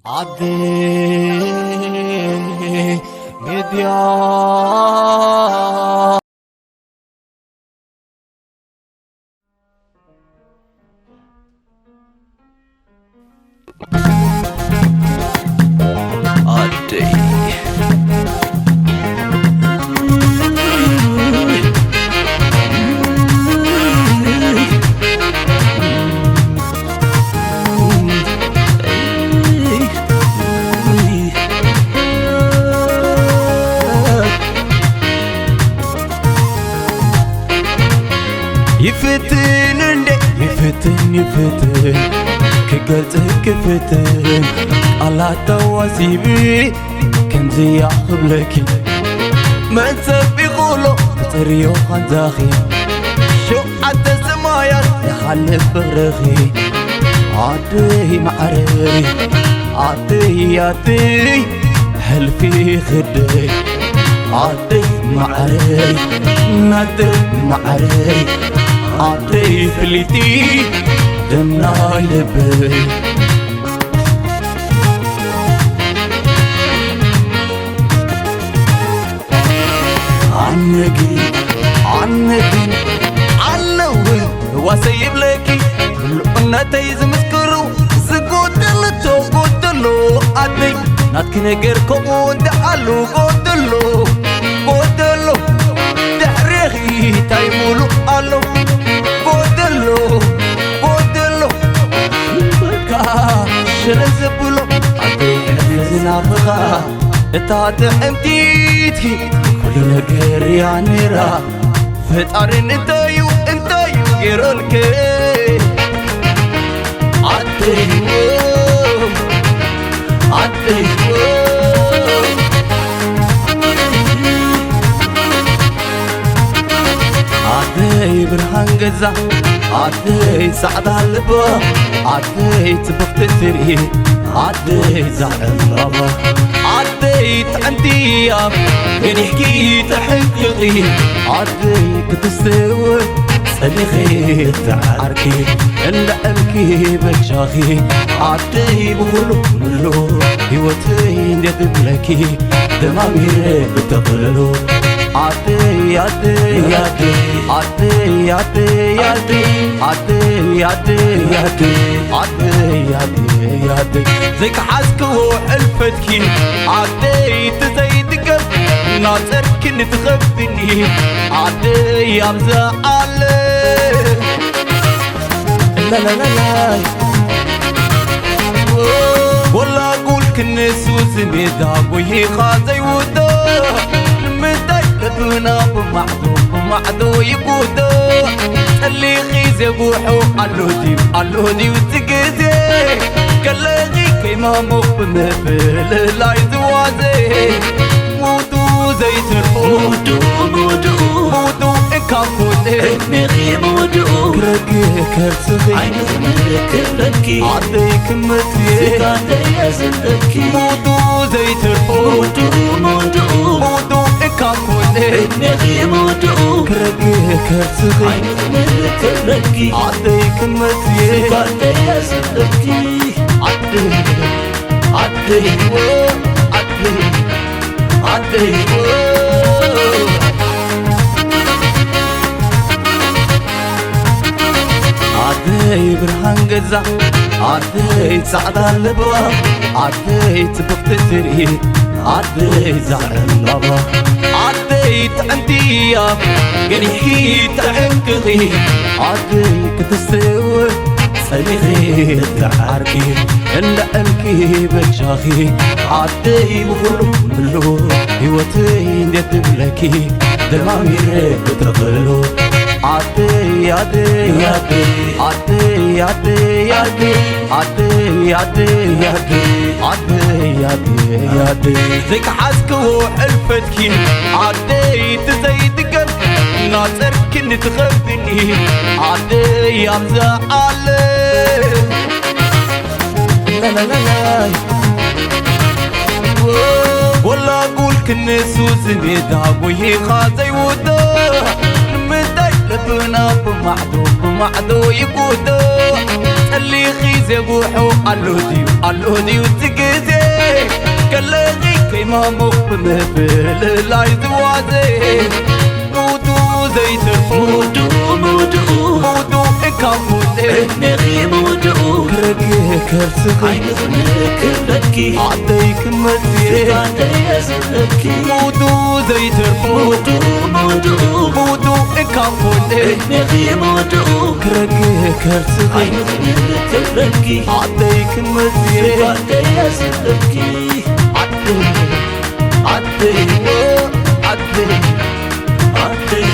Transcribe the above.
عدي ميديا يفتن كقلتك يفتن على تواسيبي كم زي قبلك ما تسبي غلو تريو خنداخي شو عد السمايات يخلف برخي عدي معري عدي هلفي خدي عدي معري نادي معري عطي فليتي دمنا يلبي عنكي عنوي واسيب لكي كل تيز مسكرو قدلو عدي ناتك نجر كون دعلو قدلو تحريخي تايمولو قالو قدلو بكا شرز بلو عدي حزنا بغا اتعد امتيتي كل نجر يعني را فتارن انتايو غيرولك عدي عدي برهان قزا عدي سعد هالبا عدي تبقت تري عدي زعل ربا عدي تعندي يا يحكي تحققي عدي كتستوي سلخي تعاركي إلا ألكي بكشاخي عدي بغلو ملو هيوتي ندب لكي دمامي بتقللو عدي زيك حاسكو حلفتكي عدي تزيد قلب ناصر كنت تخبني عدي يا مزعل لا والله اقول كنسو زميدا وهي خازي ودا مدايقتنا بمعدو يقودو اللي خيز يبوحو علودي وتقزي كلاغي كيما مقبل لا يزوازي مودو زيت مودو كافوني مغي مودو كرقي كرسخي عينو ملك لكي عديك متي سيقاتي يزلكي مودو زيت مودو كافوني مغي مودو كرقي كرسخي عينو ملك لكي عديك متي سيقاتي يزلكي عدي عدي برهان قزا عدي سعد هالبا عدي تبقت تري عدي زعل ربا عدي تعندي يا قريحي تحققي عدي كتستوي سلخي تعاركي إلا ألكي بكشاخي عدي بغلو ملو هيوتي ندب لكي دمامي بتقلو عدي زيك حاسكو حلفتكي عدي تزيد قلب ناصر كنت تخبني عدي يا مزعل لا والله اقول كنسو زميدا وهي خازي ودا مدايقتنا بمعدو يقودو اللي خيزي بوحو علو ديو تقزي كاللغي كيما مقبل في لاي دوازي مودو زي ترفو مودو إكامولي نغي مودو كرقي كرسخي عينك كرقي عديك مزي عدي أزلكي مودو زي ترفو مودو إكامولي نغي مودو كرقي كرسخي عينك كرقي عديك مزي عدي أزلكي عدي عدي عدي عدي